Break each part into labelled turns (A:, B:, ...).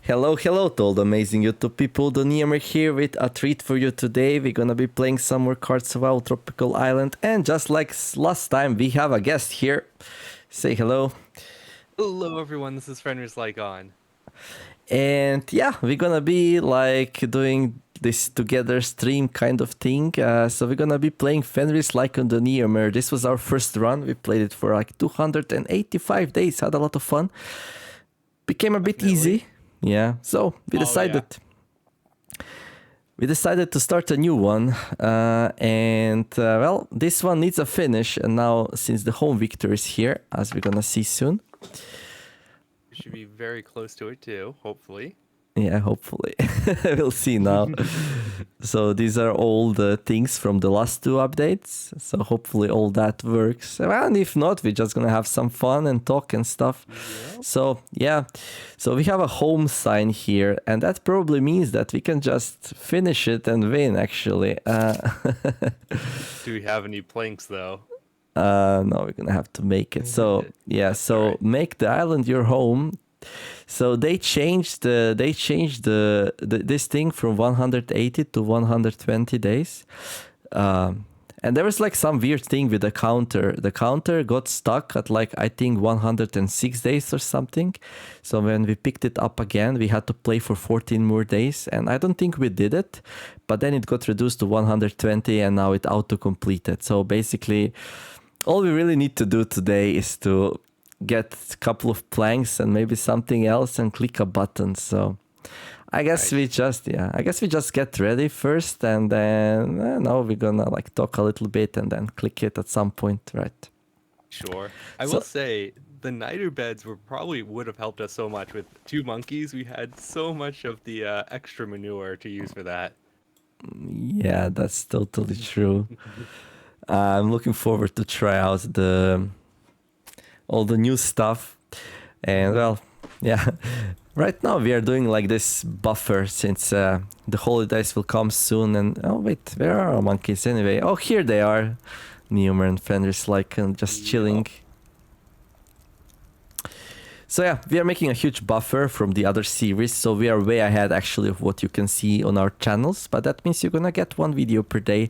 A: Hello, hello to all the amazing YouTube people. The Niemer here with a treat for you today. We're gonna be playing some more cards about Tropical Island, and just like last time, we have a guest here. Say hello.
B: Hello everyone, this is FenrisLycaon.
A: And yeah, we're gonna be like doing this together stream kind of thing. So we're gonna be playing FenrisLycaon the Niemer. This was our first run. We played it for like 285 days. Had a lot of fun. Became a bit easy. Yeah, so we decided to start a new one, well, this one needs a finish, and now since the home victor is here, as we're gonna see soon,
B: We should be very close to it too, hopefully.
A: yeah, hopefully. We'll see now. So these are all the things from the last two updates, so hopefully all that works, and if not, we're just gonna have some fun and talk and stuff. So yeah, so we have a home sign here, and that probably means that we can just finish it and win, actually.
B: Do we have any planks though?
A: No, we're gonna have to make it. So yeah, so right. Make the island your home. So they changed this thing from 180 to 120 days. And there was like some weird thing with the counter. The counter got stuck at like, I think 106 days or something. So when we picked it up again, we had to play for 14 more days. And I don't think we did it, but then it got reduced to 120 and now it auto-completed. So basically, all we really need to do today is to get a couple of planks and maybe something else and click a button. So I guess we just get ready first, and then now we're gonna like talk a little bit and then click it at some point, right?
B: Sure. I will say the niter beds would have helped us so much. With 2 monkeys, we had so much of the extra manure to use for that.
A: Yeah, that's totally true. I'm looking forward to try out all the new stuff, and well, yeah. Right now we are doing like this buffer since the holidays will come soon. And oh wait, where are our monkeys anyway? Oh, here they are, Neumer and FenrisLycaon just chilling. So yeah, we are making a huge buffer from the other series, so we are way ahead actually of what you can see on our channels. But that means you're gonna get 1 video per day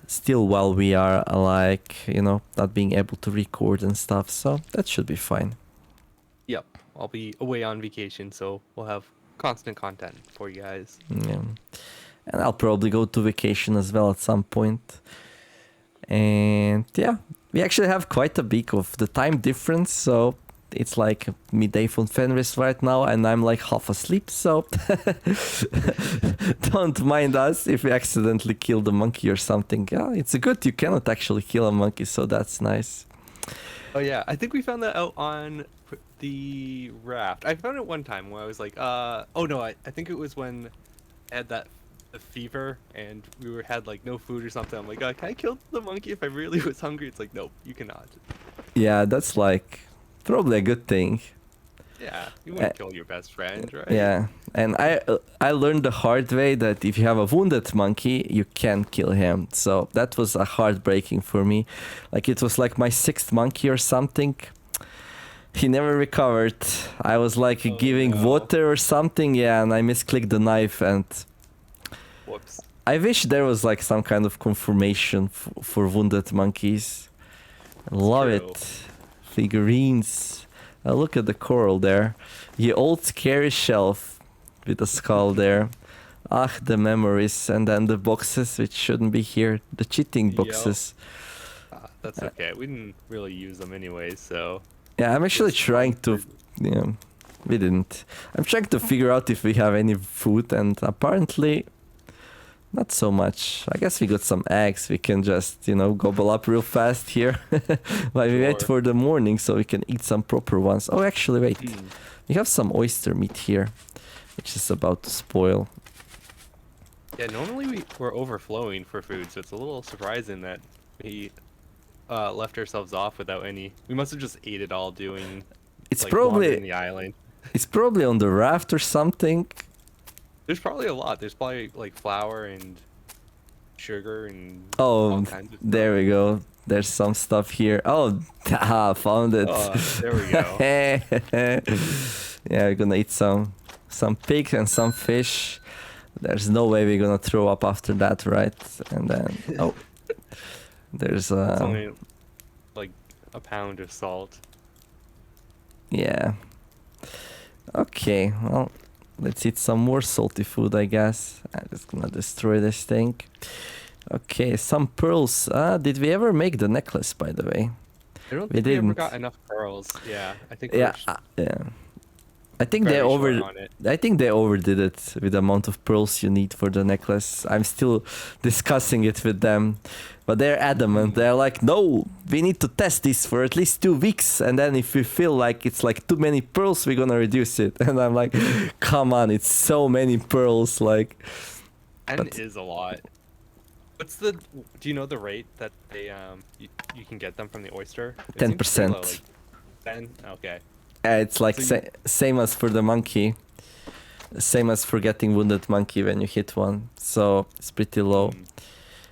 A: still, while we are like, you know, not being able to record and stuff, so that should be fine.
B: Yep, I'll be away on vacation, so we'll have constant content for you guys.
A: Yeah, and I'll probably go to vacation as well at some point. And yeah, we actually have quite a bit of the time difference, so it's like midday from Fenris right now, and I'm like half asleep, so don't mind us if we accidentally kill the monkey or something. Yeah, it's good you cannot actually kill a monkey, so that's nice.
B: Oh yeah, I think we found that out on the raft. I found it one time where I was like, oh no, I think it was when I had the fever and we had like no food or something. I'm like, can I kill the monkey if I really was hungry? It's like, nope, you cannot.
A: Yeah, that's like probably a good thing.
B: Yeah, you want to kill your best friend, right?
A: Yeah, and I learned the hard way that if you have a wounded monkey, you can't kill him. So that was a heartbreaking for me. Like, it was like my 6th monkey or something. He never recovered. I was like giving water or something, yeah, and I misclicked the knife, and
B: whoops.
A: I wish there was like some kind of confirmation for wounded monkeys. Love it. Figurines. Look at the coral there. The old scary shelf with a skull there. Ah, the memories. And then the boxes, which shouldn't be here. The cheating boxes.
B: That's okay. We didn't really use them anyways, so...
A: Yeah, I'm actually trying to... Yeah, we didn't. I'm trying to figure out if we have any food, and apparently... not so much. I guess we got some eggs. We can just, you know, gobble up real fast here while we wait for the morning so we can eat some proper ones. Oh, actually, wait. We have some oyster meat here, which is about to spoil.
B: Yeah, normally we're overflowing for food, so it's a little surprising that we left ourselves off without any. We must have just ate it all doing.
A: It's
B: like,
A: probably
B: in the island.
A: It's probably on the raft or something.
B: There's probably a lot. There's probably like flour and sugar and
A: all kinds of there stuff. We go. There's some stuff here. Oh, found it.
B: There we go.
A: Yeah, we're gonna eat some. some pig and some fish. There's no way we're gonna throw up after that, right? And then there's
B: It's only like a pound of salt.
A: yeah. Okay, well, let's eat some more salty food, I guess. I'm just gonna destroy this thing. Okay, some pearls. Did we ever make the necklace, by the way?
B: I don't
A: We
B: think we ever
A: didn't.
B: got enough pearls. Yeah, I think
A: Yeah,
B: we're
A: yeah. I think
B: very short on it.
A: I think they overdid it with the amount of pearls you need for the necklace. I'm still discussing it with them, but they're adamant. They're like, no, we need to test this for at least 2 weeks, and then if we feel like it's like too many pearls, we're gonna reduce it. And I'm like, come on, it's so many pearls, like.
B: And
A: But-
B: it is a lot. What's the? Do you know the rate that they you can get them from the oyster? It seems pretty
A: 10%.
B: low, like 10. Okay.
A: It's like
B: So
A: same as for the monkey, same as for getting wounded monkey when you hit one. So it's pretty low.
B: Mm.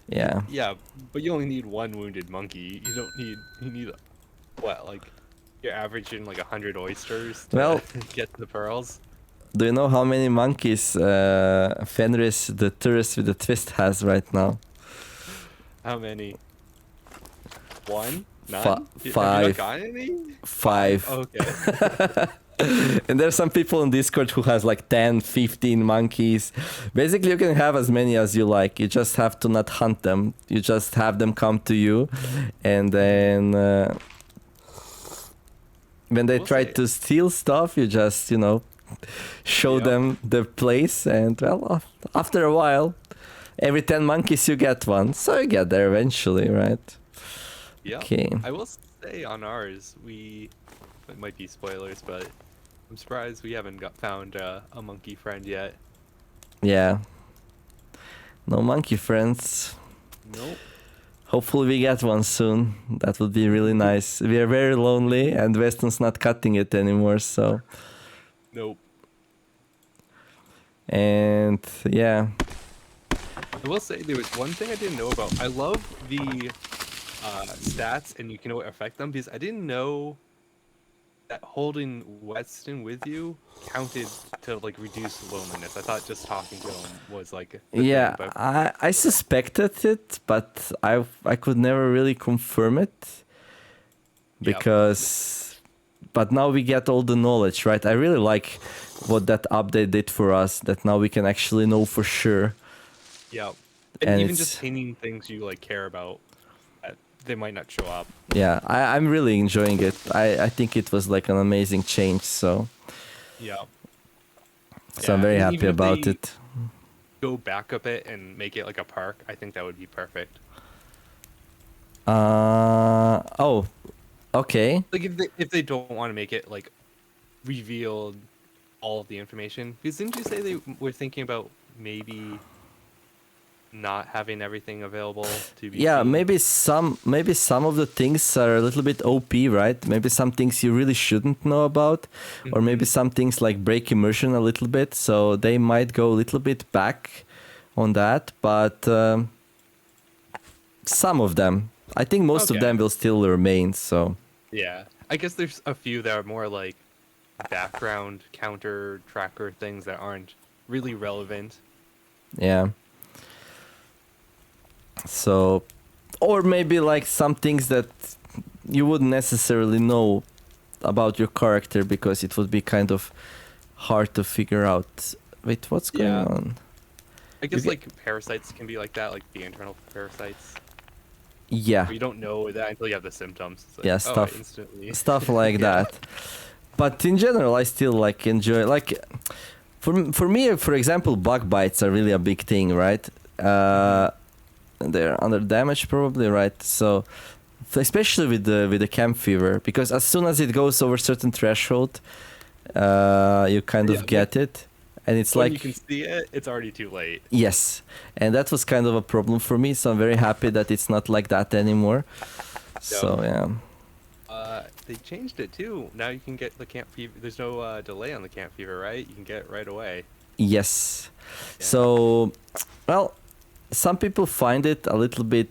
A: Yeah.
B: Yeah, but you only need one wounded monkey. You don't need. You need what? Like you're averaging like 100 oysters to
A: Well-
B: get the pearls.
A: Do you know how many monkeys Fenris, the tourist with the twist, has right now?
B: How many? One? None? Have you
A: five.
B: not got any?
A: 5.
B: Okay.
A: And there's some people on Discord who has like 10, 15 monkeys. Basically, you can have as many as you like. You just have to not hunt them. You just have them come to you, and then when they
B: We'll
A: try
B: see.
A: to steal stuff, you just show
B: Yep.
A: them the place, and well, after a while, every 10 monkeys you get one. So you get there eventually, right?
B: Yeah.
A: Okay.
B: I will say on ours, it might be spoilers, but I'm surprised we haven't found a monkey friend yet.
A: Yeah. No monkey friends.
B: Nope.
A: Hopefully we get one soon. That would be really nice. We are very lonely and Weston's not cutting it anymore, so.
B: Nope.
A: And yeah.
B: I will say there was one thing I didn't know about. I love the stats and you can affect them because I didn't know that holding Weston with you counted to like reduce loneliness. I thought just talking to him was like the
A: Yeah,
B: thing, but
A: I suspected it, but I could never really confirm it.
B: Yep.
A: Because but now we get all the knowledge, right? I really like what that update did for us, that now we can actually know for sure.
B: yeah.
A: And
B: And even
A: it's-
B: just painting things you like care about that they might not show up.
A: Yeah, I'm really enjoying it. I think it was like an amazing change, so
B: Yeah.
A: I'm very
B: and
A: happy
B: even if
A: about
B: they
A: it.
B: Go back a bit and make it like a park. I think that would be perfect.
A: Oh, okay.
B: Like if they don't want to make it like revealed all of the information, because didn't you say they were thinking about maybe not having everything available to be
A: Yeah,
B: seen?
A: maybe some of the things are a little bit OP, right? Maybe some things you really shouldn't know about, or maybe some things like break immersion a little bit. So they might go a little bit back on that, but some of them, I think most of
B: Okay.
A: them will still remain. So
B: Yeah, I guess there's a few that are more like background counter tracker things that aren't really relevant.
A: yeah. So, or maybe like some things that you wouldn't necessarily know about your character because it would be kind of hard to figure out. Wait, what's going
B: Yeah.
A: on?
B: I guess
A: get-
B: like parasites can be like that, like the internal parasites.
A: Yeah,
B: But you don't know that until you have the symptoms. It's like,
A: Yeah,
B: oh, I
A: stuff-
B: instantly.
A: stuff like
B: Yeah.
A: that. But in general, I still like enjoy like for me, for example, bug bites are really a big thing, right? They're under damage probably, right? So especially with the camp fever, because as soon as it goes over certain threshold, you kind of
B: Yeah,
A: get it, and it's
B: When
A: like
B: you can see it, it's already too late.
A: yes, and that was kind of a problem for me. So I'm very happy that it's not like that anymore. So yeah.
B: They changed it too. Now you can get the camp fever. There's no delay on the camp fever, right? You can get it right away.
A: Yes.
B: Yeah.
A: So, well, some people find it a little bit,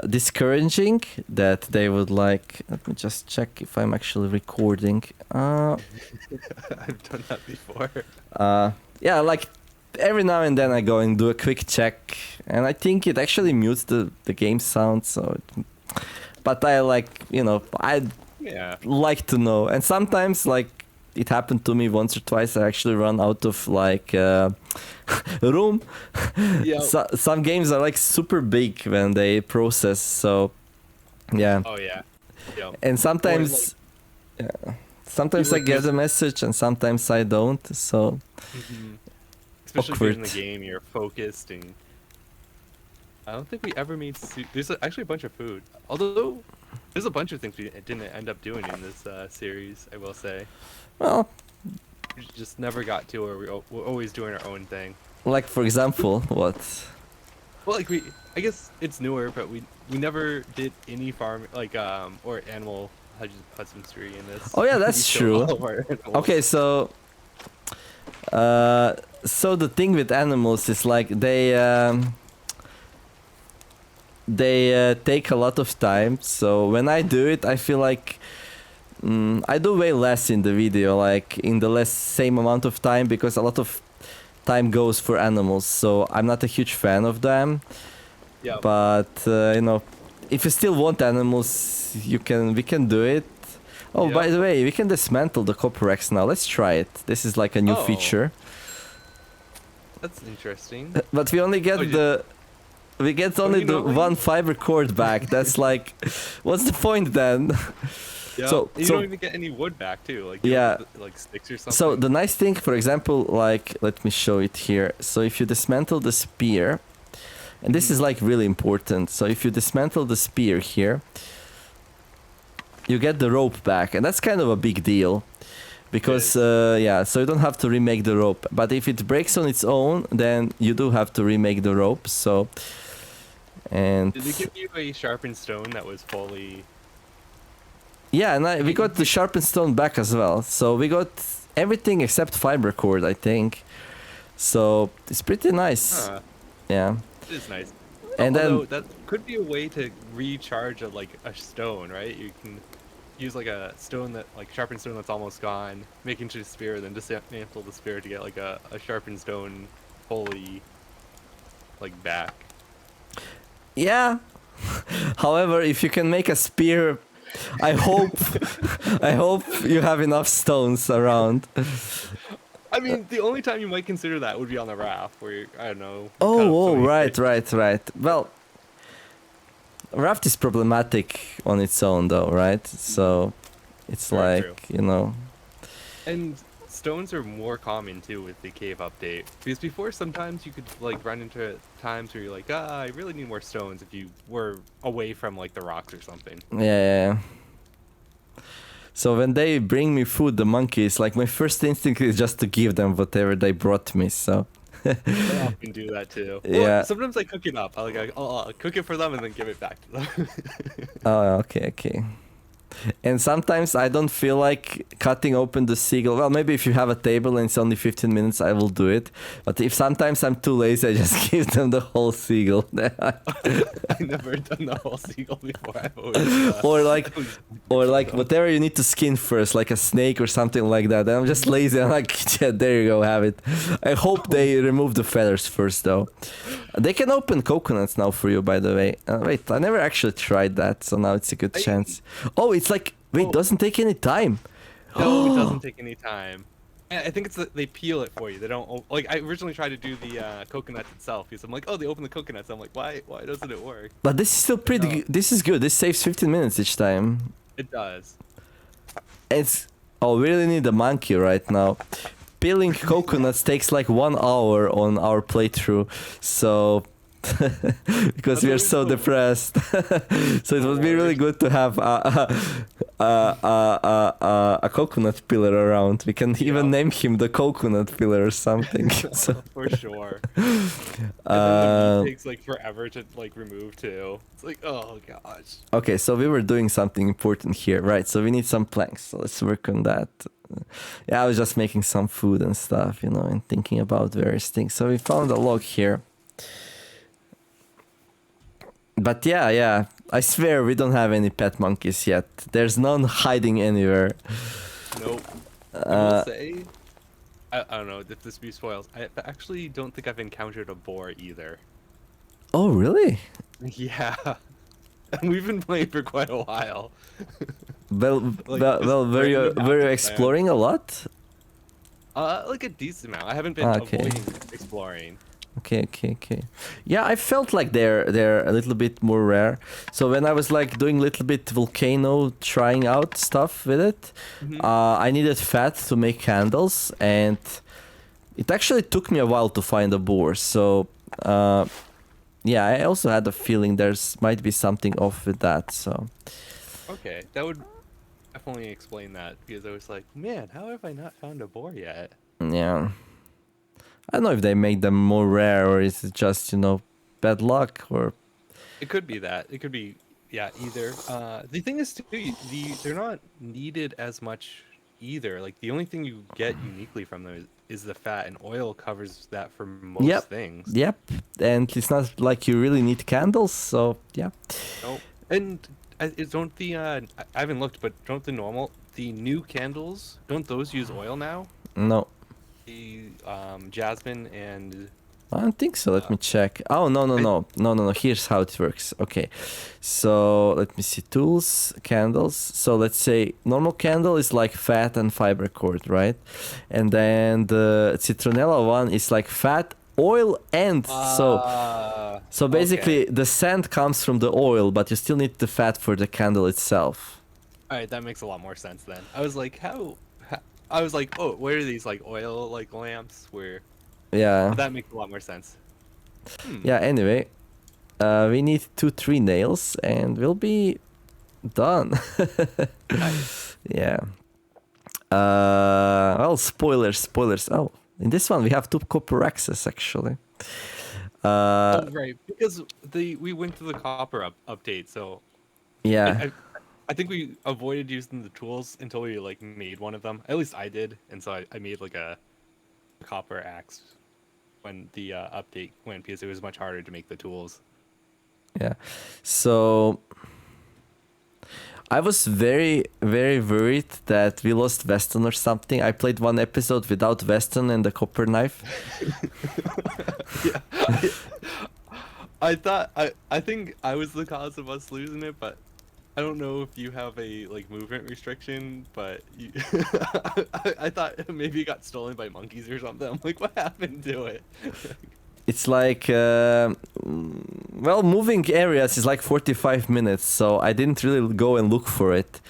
A: discouraging that they would like. Let me just check if I'm actually recording.
B: I've done that before.
A: Yeah, like every now and then I go and do a quick check, and I think it actually mutes the game sound. So, but I like, I
B: Yeah.
A: like to know, and sometimes like it happened to me once or twice. I actually run out of like room.
B: Yeah.
A: Some games are like super big when they process. So yeah,
B: Oh yeah. Yeah.
A: and sometimes sometimes
B: you
A: I
B: like
A: get
B: miss-
A: a message and sometimes I don't. So
B: Especially if you're in the
A: awkward.
B: game, you're focused, and I don't think we ever made soup. There's actually a bunch of food. Although there's a bunch of things we didn't end up doing in this series. I will say,
A: Well,
B: we just never got to where we're always doing our own thing.
A: like for example, what?
B: Well, like I guess it's newer, but we never did any farm or animal husbandry in this.
A: Oh yeah,
B: We
A: that's
B: killed
A: true.
B: all of our animals.
A: Okay, so the thing with animals is like they take a lot of time. So when I do it, I feel like I do way less in the video, like in the less same amount of time, because a lot of time goes for animals. So I'm not a huge fan of them.
B: Yeah.
A: But if you still want animals, we can do it. Oh,
B: Yeah.
A: by the way, we can dismantle the copper Rex now. Let's try it. This is like a new
B: Oh.
A: feature.
B: That's interesting.
A: But we only get we get only
B: you
A: the
B: know what?
A: one fiber cord back. That's like, what's the point then?
B: Yeah.
A: So-
B: And you
A: so-
B: don't even get any wood back too. Like you
A: Yeah.
B: don't get, like sticks or something.
A: So the nice thing, for example, like let me show it here. So if you dismantle the spear, and this is like really important. So if you dismantle the spear here, you get the rope back, and that's kind of a big deal. Because so you don't have to remake the rope. But if it breaks on its own, then you do have to remake the rope. So, and
B: Did they give you a sharpened stone that was fully?
A: yeah, and we got the sharpened stone back as well. So we got everything except fiber cord, I think. So it's pretty nice.
B: Huh.
A: Yeah.
B: It is nice.
A: And
B: Although
A: then
B: that could be a way to recharge a stone, right? You can use like a stone sharpened stone that's almost gone, make into a spear, then dismantle the spear to get like a sharpened stone fully back.
A: yeah. However, if you can make a spear, I hope I hope you have enough stones around.
B: I mean, the only time you might consider that would be on the raft, where I don't know.
A: Oh, right. Well, raft is problematic on its own, though, right? So it's
B: Very
A: like,
B: And stones are more common too with the cave update, because before sometimes you could run into times where you're like, I really need more stones if you were away from the rocks or something.
A: yeah. So when they bring me food, the monkeys, like my first instinct is just to give them whatever they brought me. So
B: I often do that too.
A: Yeah.
B: Well, sometimes I cook it up. I'll cook it for them and then give it back to them.
A: oh, okay. And sometimes I don't feel like cutting open the seagull. Well, maybe if you have a table and it's only 15 minutes, I will do it. But if sometimes I'm too lazy, I just give them the whole seagull.
B: I've never done the whole seagull before. I've always,
A: or like whatever you need to skin first, like a snake or something like that. And I'm just lazy. I'm like, yeah, there you go, have it. I hope they remove the feathers first, though. They can open coconuts now for you, by the way. Wait, I never actually tried that, so now it's a good chance. Oh, it's like, wait, doesn't take any time.
B: No, it doesn't take any time. I think it's that they peel it for you. They don't I originally tried to do the coconut itself because I'm like, oh, they open the coconuts. I'm like, why doesn't it work?
A: But this is still pretty good. This is good. This saves 15 minutes each time.
B: It does.
A: We really need a monkey right now. Peeling coconuts takes like 1 hour on our playthrough, so because we are so depressed. So it would be really good to have a coconut pillar around. We can even name him the coconut pillar or something. So,
B: For sure. And then the meat takes forever to remove too. It's like, oh gosh.
A: okay, so we were doing something important here, right? So we need some planks. So let's work on that. Yeah, I was just making some food and stuff, and thinking about various things. So we found a log here. But yeah, I swear we don't have any pet monkeys yet. There's none hiding anywhere.
B: Nope. I will
A: Uh,
B: say, I don't know if this be spoils. I actually don't think I've encountered a boar either.
A: oh really?
B: Yeah. And we've been playing for quite a while.
A: Well,
B: Like just
A: were you
B: random mountain
A: exploring a lot?
B: like a decent amount. I haven't been
A: Ah, okay.
B: avoiding exploring.
A: Okay. Yeah, I felt like they're a little bit more rare. So when I was like doing little bit volcano, trying out stuff with it,
B: Hmm.
A: I needed fat to make candles, and it actually took me a while to find a boar. So yeah, I also had a feeling there's might be something off with that. So
B: Okay, that would definitely explain that because I was like, man, how have I not found a boar yet?
A: yeah, I don't know if they make them more rare or is it just bad luck or
B: It could be that. It could be, yeah, either. The thing is, too, they're not needed as much either. Like the only thing you get uniquely from them is the fat, and oil covers that for most
A: yep,
B: things.
A: yep, and it's not like you really need candles. So yeah.
B: Nope. And don't the I haven't looked, but don't the new candles, don't those use oil now?
A: No,
B: The jasmine and
A: I don't think so. Let
B: uh,
A: me check. Oh, no, no,
B: I,
A: no. No, no, no. Here's how it works. Okay. So let me see. Tools, candles. So let's say normal candle is like fat and fiber cord, right? And then the citronella one is like fat, oil, and so
B: okay.
A: basically the scent comes from the oil, but you still need the fat for the candle itself.
B: All right, that makes a lot more sense then. I was like, I was like, oh, where are these like oil like lamps? Where
A: Yeah.
B: that makes a lot more sense. Hmm.
A: Yeah, anyway, we need 3 nails and we'll be done.
B: Nice.
A: Yeah. Well, spoilers. Oh, in this one we have 2 copper axes actually. Uh,
B: Oh, right, because we went through the copper update, so I,
A: yeah,
B: I I think we avoided using the tools until we like made one of them. At least I did, and so I made like a copper axe when the update went because it was much harder to make the tools.
A: yeah. So I was very, very worried that we lost Weston or something. I played one episode without Weston and the copper knife.
B: Yeah, I think I was the cause of us losing it, but I don't know if you have a like movement restriction, but I thought maybe it got stolen by monkeys or something. I'm like, what happened to it?
A: It's like, well, moving areas is like 45 minutes, so I didn't really go and look for it.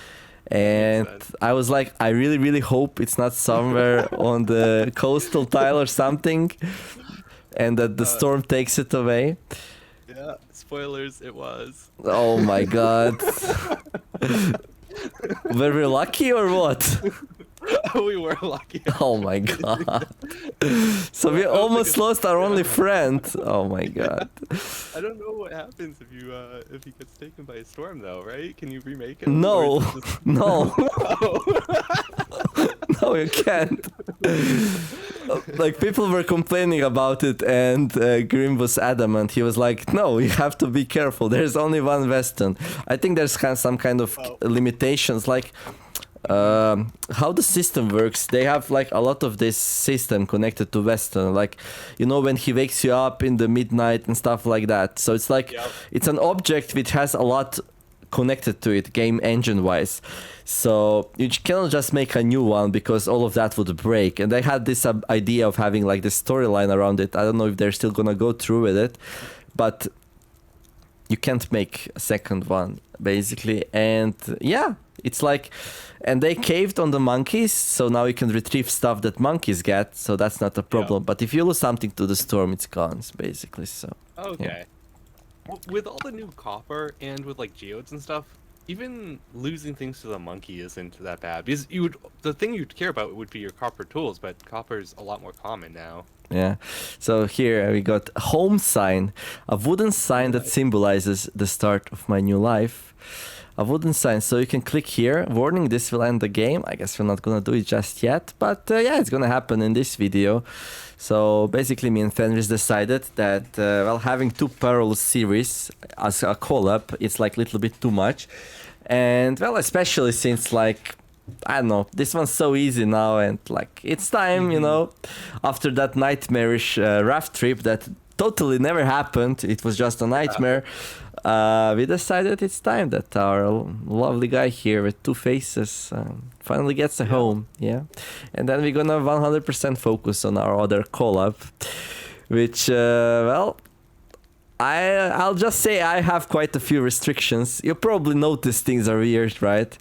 B: That makes
A: And
B: sense.
A: I was like, I really, really hope it's not somewhere on the coastal tile or something, and that the
B: Uh,
A: storm takes it away.
B: yeah, spoilers, it was.
A: Oh my god. Were we lucky or what?
B: We were lucky.
A: Oh my god. So we
B: I was
A: almost
B: like
A: lost our only friend. Oh my god.
B: I don't know what happens if he gets taken by a storm though, right? Can you remake him? Or
A: No,
B: is it just...
A: no,
B: Oh.
A: no, you can't. Like people were complaining about it, and Grim was adamant. He was like, "No, you have to be careful. There's only one Weston." I think there's some kind of
B: Oh.
A: limitations, like how the system works. They have like a lot of this system connected to Weston, like when he wakes you up in the midnight and stuff like that. So it's like
B: Yep.
A: it's an object which has a lot connected to it game engine wise, so you cannot just make a new one because all of that would break. And they had this idea of having like this storyline around it. I don't know if they're still gonna go through with it, but you can't make a second one basically. And yeah, it's like, and they caved on the monkeys, so now you can retrieve stuff that monkeys get, so that's not a problem. But if you lose something to the storm, it's gone basically. So
B: Okay. Well, with all the new copper and with like geodes and stuff, even losing things to the monkey isn't that bad because the thing you'd care about would be your copper tools, but copper's a lot more common now.
A: yeah. So here we got a home sign, a wooden sign that
B: Nice.
A: symbolizes the start of my new life. a wooden sign. So you can click here. Warning, this will end the game. I guess we're not gonna do it just yet, but yeah, it's gonna happen in this video. So basically, me and Fenris decided that well, having two parallel series as a collab, it's like a little bit too much, and well, especially since like, I don't know, this one's so easy now, and like it's time, you know, after that nightmarish raft trip that totally never happened. It was just a nightmare. We decided it's time that our lovely guy here with two faces finally gets a home. Yeah, and then we're gonna 100% focus on our other collab, which well, I'll just say I have quite a few restrictions. You probably notice things are weird, right?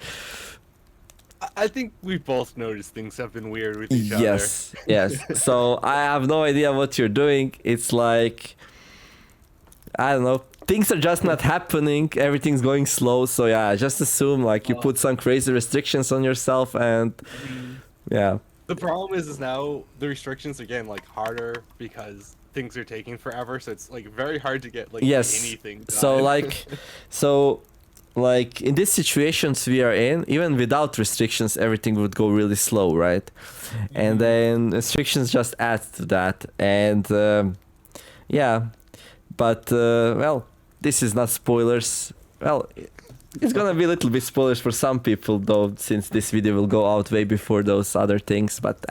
B: I think we both noticed things have been weird with each other.
A: Yes. So I have no idea what you're doing. It's like, I don't know, things are just not happening. Everything's going slow. So yeah, just assume like you put some crazy restrictions on yourself, and yeah.
B: The problem is now the restrictions are getting like harder because things are taking forever. So it's like very hard to get like anything done.
A: So like in these situations we are in, even without restrictions, everything would go really slow, right? And then restrictions just add to that, and yeah. But well, this is not spoilers. Well, it's gonna be a little bit spoilers for some people though, since this video will go out way before those other things. But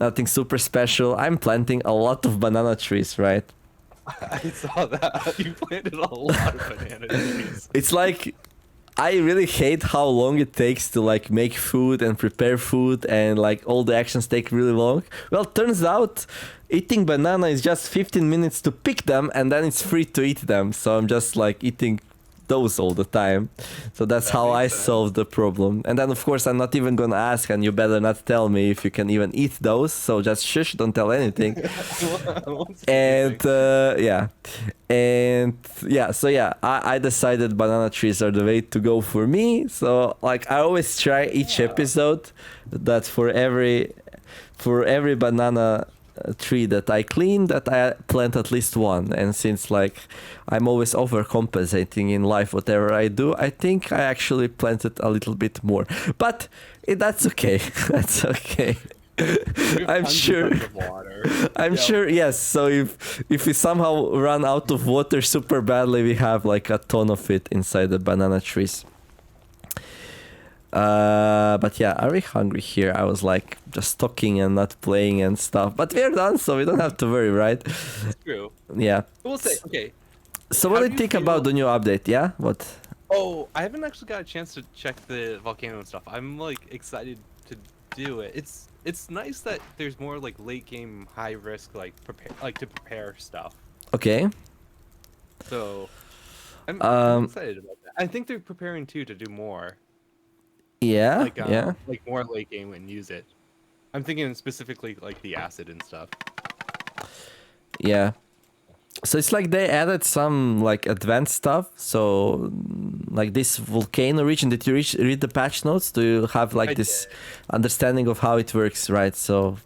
A: nothing super special. I'm planting a lot of banana trees, right?
B: I saw that. You planted a lot of banana trees.
A: It's like, I really hate how long it takes to like make food and prepare food, and like all the actions take really long. Well, turns out eating banana is just 15 minutes to pick them, and then it's free to eat them. So I'm just like eating those all the time. So that's how I solved the problem. And then of course I'm not even gonna ask, and you better not tell me if you can even eat those. So just shush, don't tell anything. And yeah. And yeah, so yeah, I decided banana trees are the way to go for me. So like I always try each episode that for every banana tree that I clean, that I plant at least one. And since like I'm always overcompensating in life, whatever I do, I think I actually planted a little bit more. But that's okay. That's okay. I'm sure. Sure. Yes. So if we somehow run out of water super badly, we have like a ton of it inside the banana trees. But yeah, are we hungry here? I was like just talking and not playing and stuff. But we're done, so we don't have to worry, right?
B: That's true.
A: Yeah.
B: We'll say okay.
A: So what do you think about the new update? Yeah. What?
B: Oh, I haven't actually got a chance to check the volcano and stuff. I'm like excited to do it. It's nice that there's more like late game high risk like prepare stuff.
A: Okay.
B: So I'm excited about that. I think they're preparing too to do more.
A: Yeah.
B: Like more late game and use it. I'm thinking specifically like the acid and stuff.
A: Yeah. So it's like they added some like advanced stuff. So like this volcano region, did you read the patch notes? Do you have like this understanding of how it works, right? So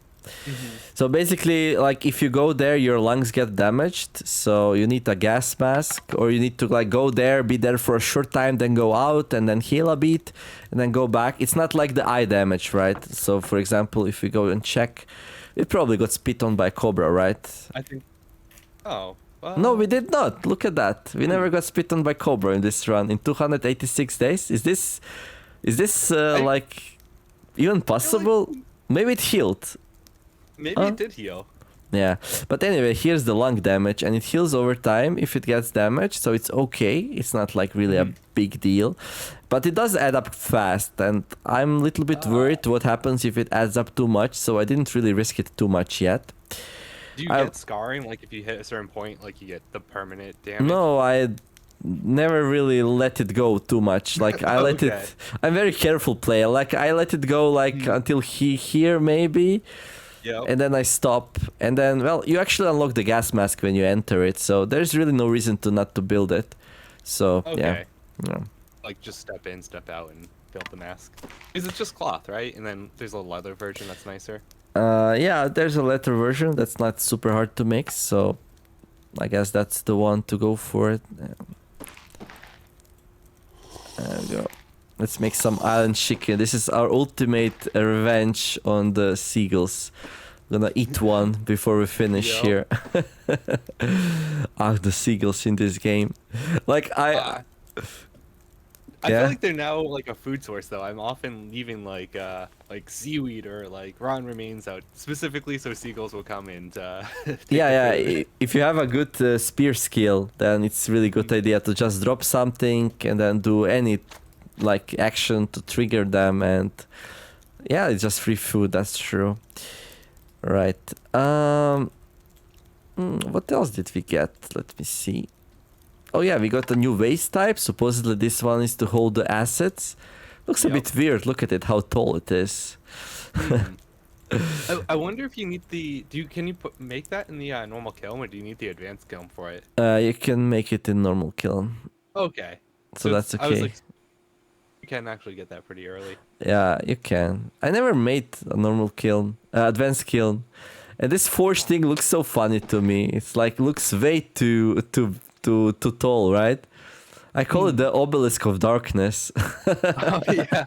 A: so basically, like if you go there, your lungs get damaged. So you need a gas mask, or you need to like go there, be there for a short time, then go out and then heal a bit and then go back. It's not like the eye damage, right? So for example, if we go and check, it probably got spit on by a cobra, right?
B: I think. Oh.
A: No, we did not. Look at that. We never got spit on by cobra in this run in 286 days. Is this like even possible?
B: Like...
A: Maybe it healed.
B: Maybe it did heal.
A: Yeah, but anyway, here's the lung damage, and it heals over time if it gets damaged, so it's okay. It's not like really a big deal, but it does add up fast, and I'm a little bit worried what happens if it adds up too much, so I didn't really risk it too much yet.
B: Do you get scarring, like if you hit a certain point, like you get the permanent damage?
A: No, I never really let it go too much. Like I let it. I'm very careful player. Like I let it go like until here maybe.
B: Yeah.
A: And then I stop. And then well, you actually unlock the gas mask when you enter it, so there's really no reason to not to build it. So yeah.
B: Like just step in, step out, and build the mask. Is it just cloth, right? And then there's a leather version that's nicer.
A: Yeah, there's a leather version that's not super hard to mix, so I guess that's the one to go for it. There we go. Let's make some island chicken. This is our ultimate revenge on the seagulls. Gonna eat one before we finish here. The seagulls in this game. Like
B: I feel
A: yeah.
B: like they're now like a food source though. I'm often leaving like seaweed or like raw remains out specifically so seagulls will come and take
A: Yeah,
B: the food.
A: yeah. If you have a good spear skill, then it's really good idea to just drop something and then do any like action to trigger them, and yeah, it's just free food. That's true. Right. What else did we get? Let me see. Oh yeah, we got a new waste type. Supposedly this one is to hold the assets. Looks a bit weird. Look at it, how tall it is.
B: I wonder if you need the can you make that in the normal kiln, or do you need the advanced kiln for it?
A: You can make it in normal kiln.
B: Okay.
A: So that's okay.
B: I was like, you can actually get that pretty early.
A: Yeah, you can. I never made a normal kiln, advanced kiln, and this forge thing looks so funny to me. It's like looks way too tall, right? I call it the obelisk of darkness.
B: Oh yeah.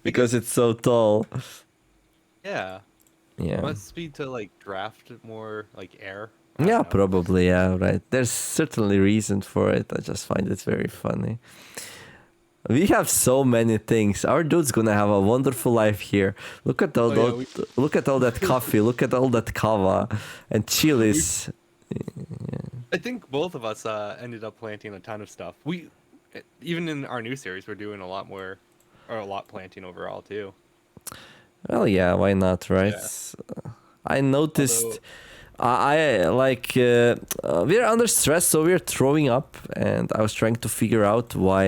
A: Because it's so tall.
B: Yeah.
A: Yeah.
B: Must be to like draft more like air.
A: Yeah,
B: I don't know.
A: probably. Yeah, right. There's certainly reason for it. I just find it very funny. We have so many things. Our dude's gonna have a wonderful life here. Look at all look at all that coffee. Look at all that kava and chilies.
B: I think both of us ended up planting a ton of stuff. We even in our new series we're doing a lot more or a lot planting overall too.
A: Well, yeah, why not, right?
B: Yeah.
A: I noticed. I like we're under stress, so we're throwing up, and I was trying to figure out why.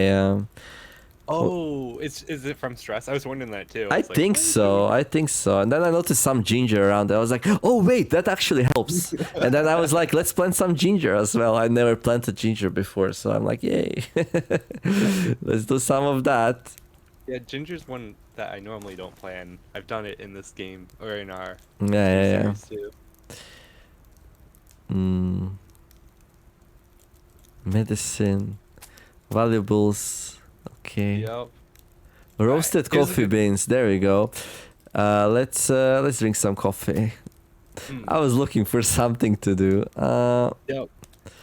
B: Is it from stress? I was wondering that too.
A: I think so. I think so. And then I noticed some ginger around. I was like, oh wait, that actually helps. And then I was like, let's plant some ginger as well. I never planted ginger before, so I'm like, yay, let's do some of that.
B: Yeah, ginger's one that I normally don't plan. I've done it in this game or in our
A: Yeah.
B: series too.
A: Medicine, valuables. Okay.
B: Yep.
A: Roasted coffee beans. There we go. Let's drink some coffee. I was looking for something to do.
B: Yep.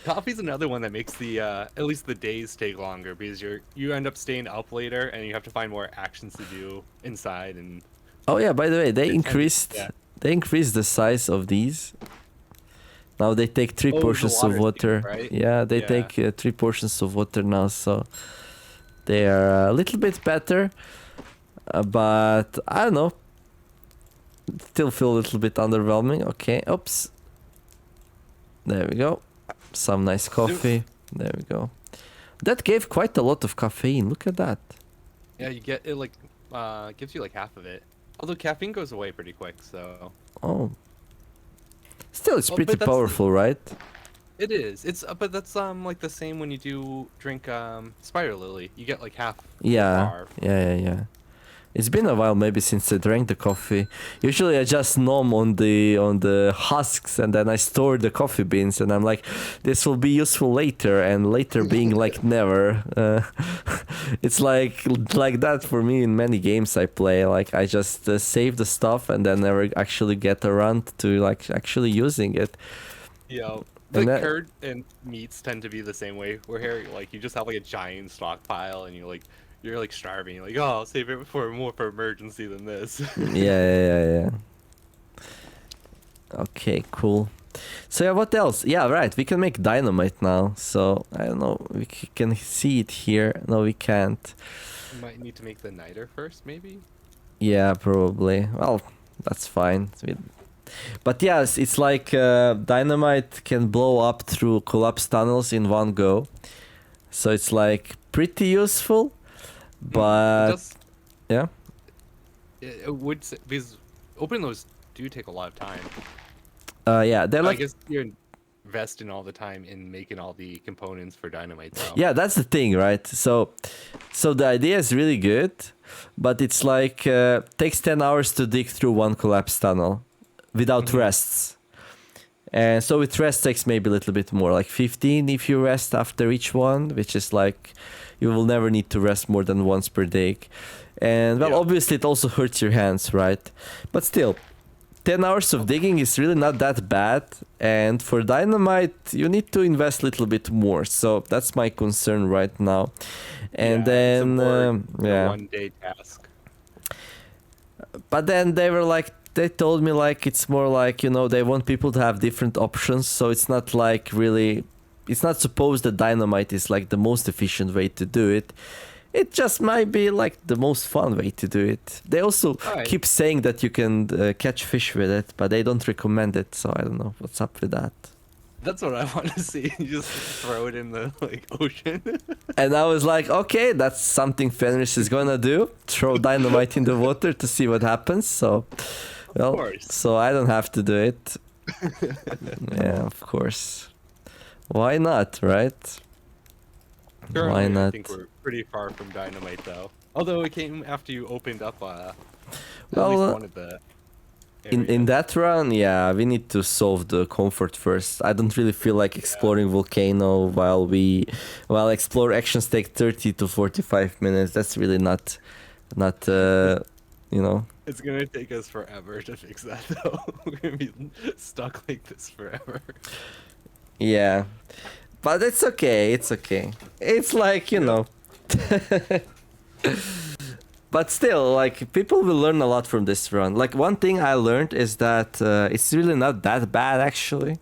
B: Coffee's another one that makes the at least the days take longer because you end up staying up later and you have to find more actions to do inside and.
A: Oh yeah, by the way, they increased the size of these. Now they take 3 portions of water.
B: Thing, right?
A: Yeah, they take 3 portions of water now, so they are a little bit better. But I don't know. Still feel a little bit underwhelming. Okay, oops. There we go. Some nice coffee. There we go. That gave quite a lot of caffeine. Look at that.
B: Yeah, you get it like gives you like half of it. Although caffeine goes away pretty quick, so.
A: Oh. Still, it's pretty powerful, right?
B: It is. It's but that's like the same when you do drink spider lily. You get like half.
A: Yeah. Yeah. It's been a while maybe since I drank the coffee. Usually I just nom on the husks and then I store the coffee beans and I'm like, this will be useful later, and later being like never. It's like that for me in many games I play. Like I just save the stuff and then never actually get around to like actually using it.
B: Yeah. The curd and meats tend to be the same way. Where here, like you just have like a giant stockpile and you're like starving. You're like, oh, I'll save it for more for emergency than this.
A: Yeah. Okay, cool. So yeah, what else? Yeah, right. We can make dynamite now. So I don't know. We can see it here. No, we can't.
B: You might need to make the niter first, maybe.
A: Yeah, probably. Well, that's fine. But yes, it's like dynamite can blow up through collapse tunnels in one go. So it's like pretty useful. But yeah,
B: it would because opening those do take a lot of time.
A: Yeah, they're like.
B: I guess you're investing all the time in making all the components for dynamite. Though.
A: Yeah, that's the thing, right? So the idea is really good, but it's like takes 10 hours to dig through one collapse tunnel without rests. And so with rest takes maybe a little bit more, like 15 if you rest after each one, which is like you will never need to rest more than once per day. And well,
B: Yeah.
A: obviously it also hurts your hands, right? But still, 10 hours of digging is really not that bad. And for dynamite, you need to invest a little bit more. So that's my concern right now. And
B: Yeah, it's a
A: then,
B: more
A: yeah.
B: one-day task.
A: But then they told me like it's more like, you know, they want people to have different options. So it's not like really, it's not supposed that dynamite is like the most efficient way to do it. It just might be like the most fun way to do it. They also
B: Alright.
A: keep saying that you can catch fish with it, but they don't recommend it. So I don't know what's up with that.
B: That's what I want to see. You just throw it in the like ocean.
A: And I was like, okay, that's something Fenris is gonna do. Throw dynamite in the water to see what happens. So, well,
B: course.
A: so I don't have to do it. Yeah, of course. Why not, right?
B: Currently,
A: Why
B: I
A: not?
B: think we're pretty far from dynamite, though. Although it came after you opened up at
A: Well,
B: least one of the.
A: In
B: areas.
A: that run, yeah, we need to solve the comfort first. I don't really feel like exploring volcano while explore actions take 30 to 45 minutes. That's really not you know.
B: It's gonna take us forever to fix that, though. We're gonna be stuck like this forever.
A: Yeah. But it's okay. It's okay. It's like, you know. But still, like, people will learn a lot from this run. Like, one thing I learned is that it's really not that bad, actually.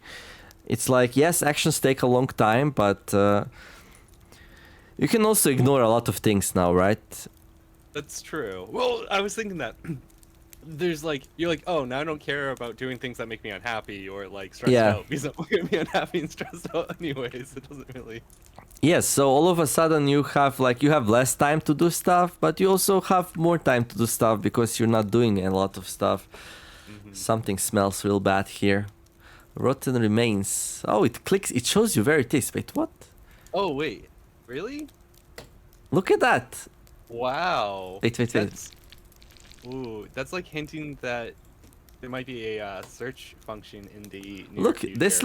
A: It's like, yes, actions take a long time, but you can also ignore a lot of things now, right?
B: That's true. Well, I was thinking that there's like you're like, oh, now I don't care about doing things that make me unhappy or like stressed
A: Yeah.
B: out because I'm gonna be unhappy and stressed out anyways. It doesn't really.
A: Yes, so all of a sudden you have less time to do stuff, but you also have more time to do stuff because you're not doing a lot of stuff. Something smells real bad here. Rotten remains. Oh, it clicks. It shows you where it is. Wait, what?
B: Oh wait, really?
A: Look at that.
B: Wow.
A: Wait.
B: That's, ooh, that's like hinting that there might be a search function in the near
A: Look,
B: future.
A: this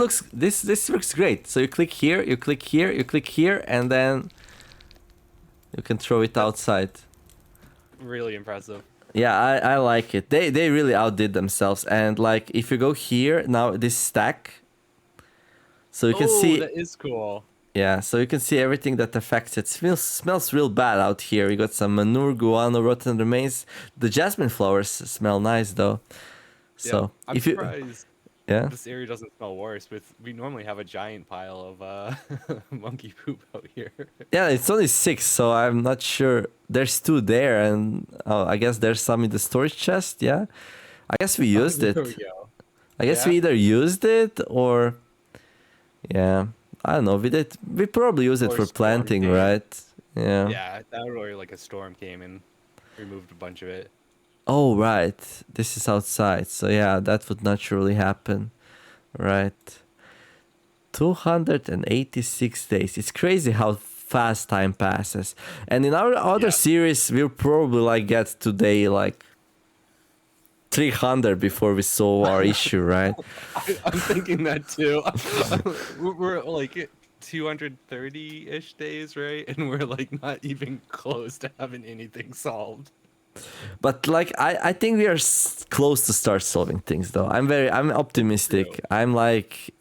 A: looks great. So you click here, you click here, you click here, and then you can throw it outside.
B: Really impressive.
A: Yeah, I like it. They really outdid themselves. And like if you go here now, this stack, so you can see.
B: that is cool.
A: Yeah, so you can see everything that affects it. Smells real bad out here. You got some manure, guano, rotten remains. The jasmine flowers smell nice though. So
B: Yeah, I'm
A: if you,
B: surprised
A: yeah,
B: this area doesn't smell worse. We normally have a giant pile of monkey poop out here.
A: yeah, it's only 6, so I'm not sure. There's 2 there, and I guess there's some in the storage chest. Yeah, I guess we used it.
B: There we go.
A: I guess
B: Yeah?
A: we either used it or, yeah, I don't know. We probably used it
B: Or
A: for
B: storm
A: planting,
B: came.
A: right? Yeah.
B: Yeah, that or like a storm came and removed a bunch of it.
A: Oh, right. This is outside. So, yeah, that would naturally happen. Right. 286 days. It's crazy how fast time passes. And in our other
B: Yeah.
A: series, we'll probably like get to day like 300 before we solve our issue, right?
B: I'm thinking that too. We're like 230-ish days, right? And we're like not even close to having anything solved.
A: But like I think we are close to start solving things though. I'm optimistic.
B: True.
A: I'm like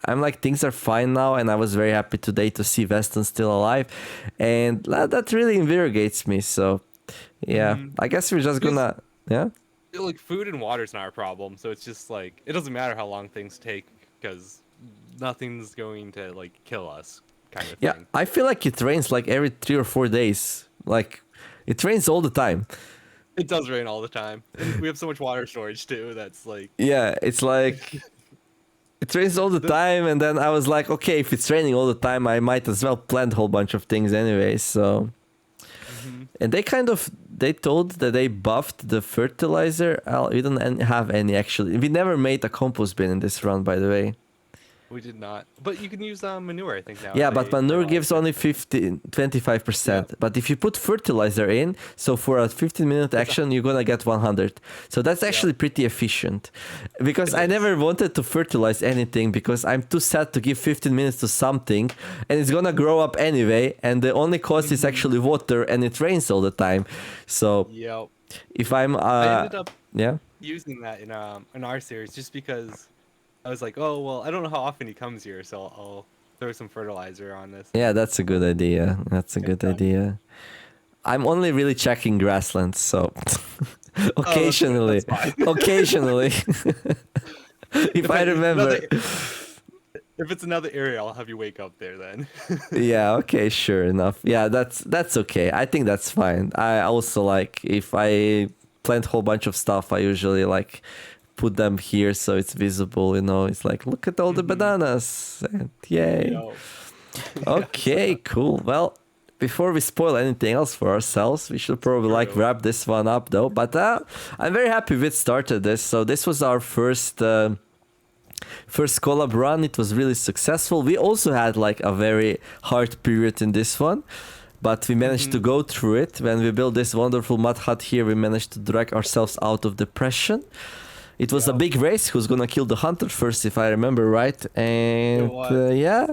A: things are fine now, and I was very happy today to see Weston still alive, and that really invigorates me. So yeah, I guess we're just gonna
B: Like food and water's not our problem, so it's just like it doesn't matter how long things take because nothing's going to like kill us, kind of
A: yeah.
B: thing.
A: I feel like it rains like every 3 or 4 days. Like it rains all the time.
B: It does rain all the time. And we have so much water storage too. That's like
A: Yeah, it's like it rains all the time, and then I was like, okay, if it's raining all the time, I might as well plant a whole bunch of things anyway. So, and they told that they buffed the fertilizer. We don't have any actually. We never made a compost bin in this run, by the way.
B: We did not. But you can use manure, I think, now.
A: Yeah,
B: as
A: but
B: a
A: manure gives
B: fertilizer.
A: only 15, 25%.
B: Yeah.
A: But if you put fertilizer in, so for a 15-minute
B: It's
A: action, you're gonna get 100. So that's
B: yeah.
A: actually pretty efficient. Because
B: It
A: I
B: is.
A: never wanted to fertilize anything because I'm too sad to give 15 minutes to something and it's gonna grow up anyway. And the only cost is
B: Mhm.
A: actually water and it rains all the time. So
B: Yep.
A: if I'm,
B: I ended up
A: yeah,
B: using that in our series just because I was like, oh well, I don't know how often he comes here, so I'll throw some fertilizer on this
A: yeah,
B: and
A: that's a good idea. That's a
B: get it
A: good
B: done.
A: idea. I'm only really checking grasslands, so
B: Oh, that's good.
A: occasionally,
B: That's fine.
A: occasionally, if I
B: Another,
A: remember.
B: if it's another area, I'll have you wake up there then.
A: Yeah, okay, sure enough. Yeah, that's okay. I think that's fine. I also like if I plant a whole bunch of stuff, I usually like put them here so it's visible, you know. It's like look at all the
B: Mhm.
A: bananas. And yay.
B: Yo. Yes.
A: Okay, cool. Well, before we spoil anything else for ourselves, we should probably like
B: True.
A: wrap this one up though. But I'm very happy we started this. So this was our first collab run. It was really successful. We also had like a very hard period in this one, but we managed to
B: Mhm.
A: go through it. When we built this wonderful mud hut here, we managed to drag ourselves out of depression. It was a
B: Yep.
A: big race. Who's gonna kill the hunter first, if I remember right? And
B: was.
A: yeah,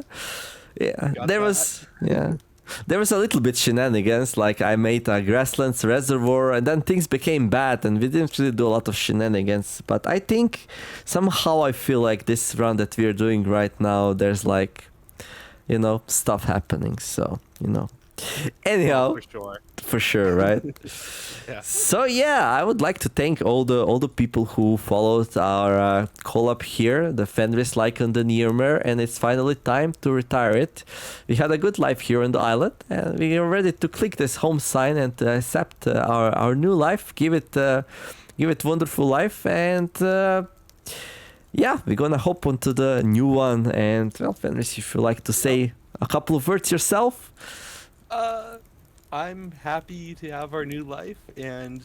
A: yeah,
B: Got
A: there
B: that.
A: was yeah. There was a little bit shenanigans, like I made a grasslands reservoir and then things became bad and we didn't really do a lot of shenanigans. But I think somehow I feel like this run that we're doing right now, there's like, you know, stuff happening. So, you know. Anyhow,
B: Oh, for sure.
A: for sure, right?
B: Yeah.
A: So yeah, I would like to thank all the people who followed our collab here, the FenrisLycaon, the Nearmer, and it's finally time to retire it. We had a good life here on the island, and we are ready to click this home sign and accept our new life, give it wonderful life, and yeah, we're gonna hop onto the new one. And well, Fenris, if you like to say a couple of words yourself.
B: Uh, I'm happy to have our new life, and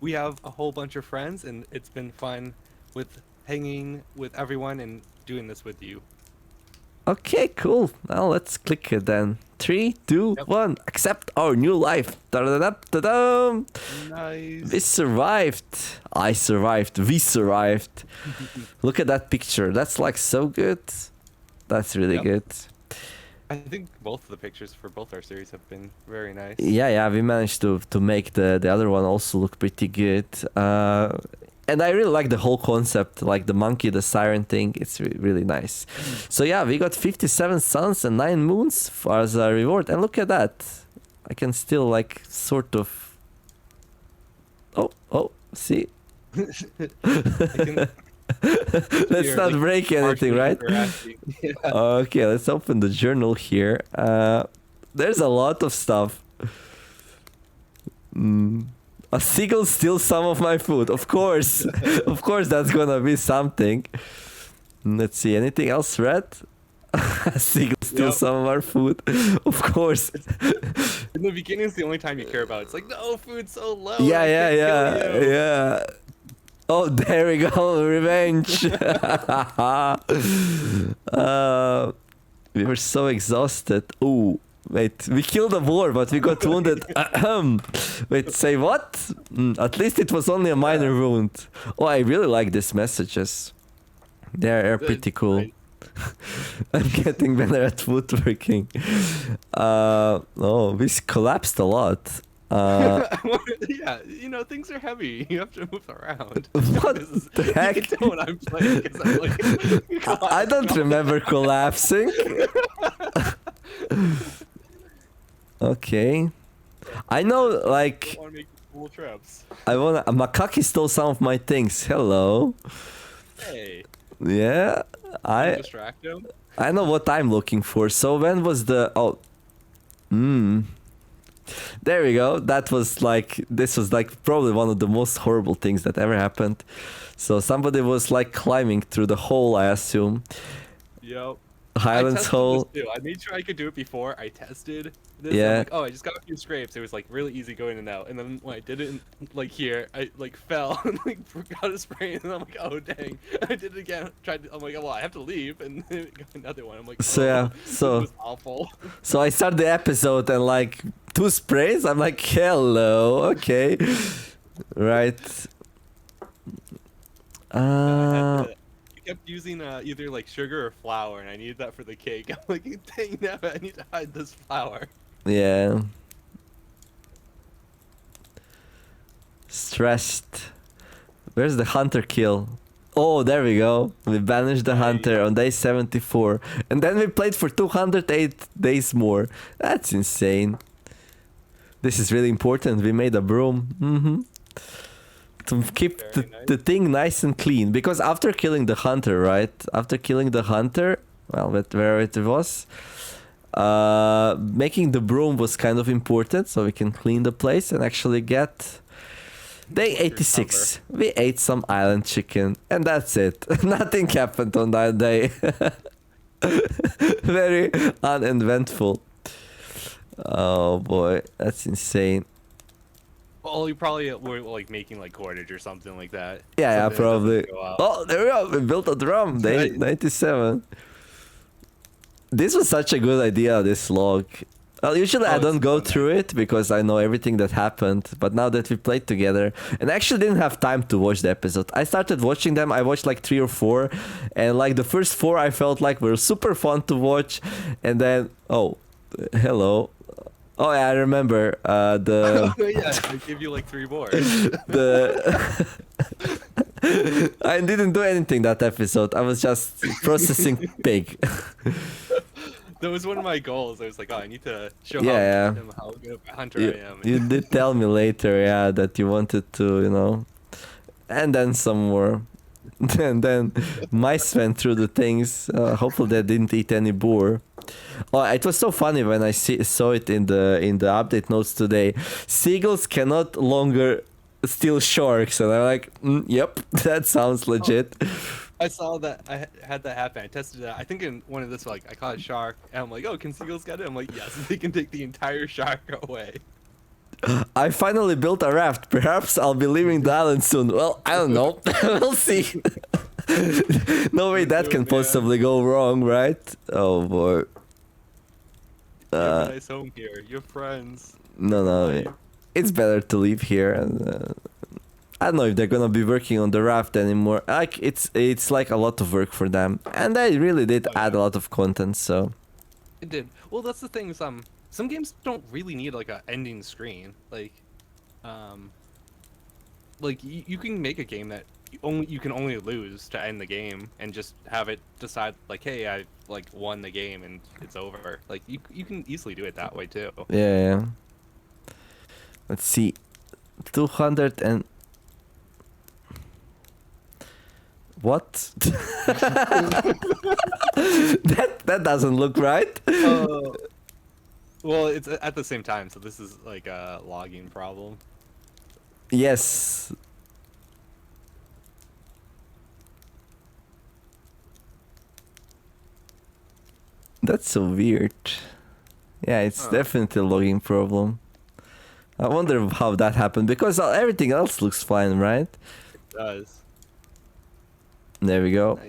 B: we have a whole bunch of friends, and it's been fun with hanging with everyone and doing this with you.
A: Okay, cool. Now let's click it then. 3, 2,
B: Yep.
A: 1. Accept our new life. Ta-da-da-da-da-dum. We
B: Nice.
A: survived. I survived. We survived. Look at that picture. That's like so good. That's really
B: Yep.
A: good.
B: I think both of the pictures for both our series have been very nice.
A: Yeah, we managed to make the other one also look pretty good. And I really like the whole concept, like the monkey, the siren thing. It's really nice. So yeah, we got 57 suns and 9 moons as a reward. And look at that. I can still like sort of... Oh, see?
B: I can
A: Let's
B: hear,
A: not
B: like,
A: break anything,
B: partially
A: right?
B: interacting. Yeah.
A: Okay, let's open the journal here. There's a lot of stuff. A seagull steals some of my food. Of course. Of course that's gonna be something. Let's see, anything else red? A seagull steals
B: Yep.
A: some of our food. Of course.
B: In the beginning, it's the only time you care about. It's like, no, food's so low.
A: Yeah,
B: I
A: yeah,
B: can't
A: yeah,
B: kill you.
A: yeah. Oh, there we go. Revenge. We were so exhausted. Ooh, wait. We killed a boar, but we got wounded. Ahem. Wait, say what? At least it was only a minor wound. Oh, I really like these messages. They're pretty cool.
B: Right.
A: I'm getting better at woodworking. Oh, this collapsed a lot.
B: Yeah, things are heavy. You have to move around.
A: What the heck?
B: You can tell when I'm playing because I'm like,
A: I don't remember collapsing. Okay. I know, like,
B: I want to make cool trips.
A: Makaki stole some of my things. Hello.
B: Hey,
A: Yeah,
B: can you distract him?
A: I know what I'm looking for. So when was the... Oh. There we go. This was like probably one of the most horrible things that ever happened. So somebody was like climbing through the hole, I assume.
B: Yep.
A: Highlands
B: tested
A: Hole.
B: this too. I made sure I could do it before I tested this.
A: Yeah.
B: I'm like, oh, I just got a few scrapes. It was like really easy going in and out. And then when I did it, like here, I like fell and like forgot to spray. And I'm like, oh dang! I did it again. Tried. I'm like, oh, well, I have to leave, and then got another one. I'm like,
A: So
B: oh,
A: yeah,
B: this
A: so
B: was awful.
A: so I start the episode and like 2 sprays. I'm like, hello, okay, right.
B: I kept using either like sugar or flour, and I needed that for the cake. I'm like, dang nabbit, I need to hide this flour.
A: Yeah. Stressed. Where's the hunter kill? Oh, there we go. We banished the hunter on day 74. And then we played for 208 days more. That's insane. This is really important. We made a broom. To keep the thing nice and clean. Because after killing the hunter, right? After killing the hunter, well, where it was, making the broom was kind of important. So we can clean the place and actually get... Day 86. We ate some island chicken. And that's it. Nothing happened on that day. Very uneventful. Oh boy, that's insane.
B: Well, you probably were like making like cordage or something like that.
A: Yeah,
B: Something that
A: probably.
B: doesn't go out.
A: Oh, there we go. We built a drum. Day 97. This was such a good idea, this log. Well, usually I don't go through it because I know everything that happened. But now that we played together, and I actually didn't have time to watch the episode. I started watching them. I watched like 3 or 4, and like the first 4 I felt like were super fun to watch, and then hello. Oh yeah, I remember the.
B: Yeah, I gave you like 3 more.
A: I didn't do anything that episode. I was just processing pig.
B: That was one of my goals. I was like, oh, I need to show
A: him
B: how good of a hunter I am.
A: You did tell me later, yeah, that you wanted to, and then some more. And then mice went through the things. Hopefully they didn't eat any boar. Oh, it was so funny when I saw it in the update notes today. Seagulls cannot longer steal sharks, and I'm like, yep, that sounds legit.
B: I saw that. I had that happen. I tested it out. I think in one of this, like, I caught a shark, and I'm like, oh, can seagulls get it? I'm like, yes, they can take the entire shark away.
A: I finally built a raft. Perhaps I'll be leaving the island soon. Well, I don't know. We'll see. No way that can possibly go wrong, right? Oh boy.
B: You have a nice home here. You're friends.
A: No. It's better to leave here. And I don't know if they're gonna be working on the raft anymore. Like it's like a lot of work for them, and they really did add a lot of content. So
B: it did. Well, that's the thing. Some games don't really need like a ending screen. Like you can make a game that you can only lose to end the game, and just have it decide like, hey, I like won the game and it's over. Like you can easily do it that way too.
A: Yeah. Let's see, 200 and. What? that doesn't look right.
B: Well, it's at the same time, so this is like a logging problem.
A: Yes. That's so weird. Yeah, it's definitely a logging problem. I wonder how that happened, because everything else looks fine, right?
B: It does.
A: There we go.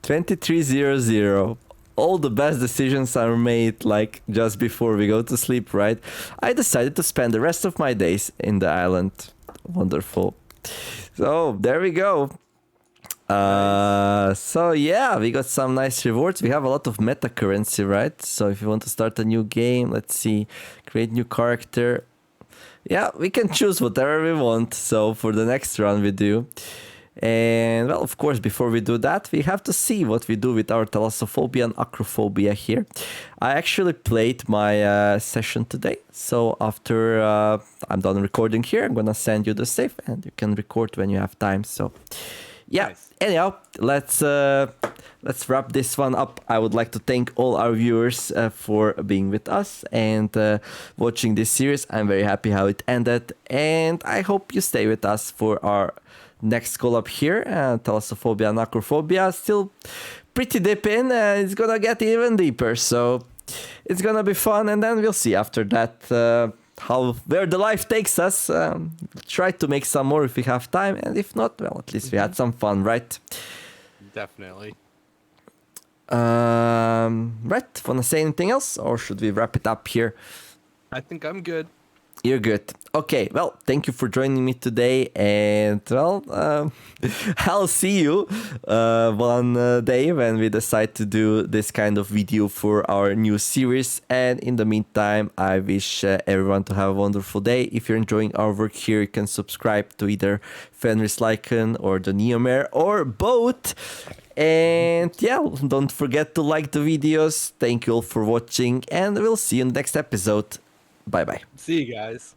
A: 2300. All the best decisions are made like just before we go to sleep, right? I decided to spend the rest of my days in the island. Wonderful. So there we go. So yeah, we got some nice rewards. We have a lot of meta currency, right? So if you want to start a new game, let's see, create new character. Yeah, we can choose whatever we want. So for the next run we do. And well, of course, before we do that, we have to see what we do with our thalassophobia and acrophobia here. I actually played my session today, so after I'm done recording here, I'm gonna send you the save, and you can record when you have time. So yeah, nice. Anyhow, let's wrap this one up. I would like to thank all our viewers for being with us and watching this series. I'm very happy how it ended, and I hope you stay with us for our next collab here. Thalassophobia and acrophobia, still pretty deep in, and it's gonna get even deeper. So it's gonna be fun, and then we'll see after that where the life takes us. Try to make some more if we have time, and if not, well, at least we had some fun, right?
B: Definitely.
A: Right, wanna say anything else, or should we wrap it up here?
B: I think I'm good.
A: You're good. Okay, well, thank you for joining me today, and well, I'll see you one day when we decide to do this kind of video for our new series. And in the meantime, I wish everyone to have a wonderful day. If you're enjoying our work here, you can subscribe to either FenrisLycaon or the Neomare or both. And yeah, don't forget to like the videos. Thank you all for watching, and we'll see you in the next episode. Bye bye.
B: See you guys.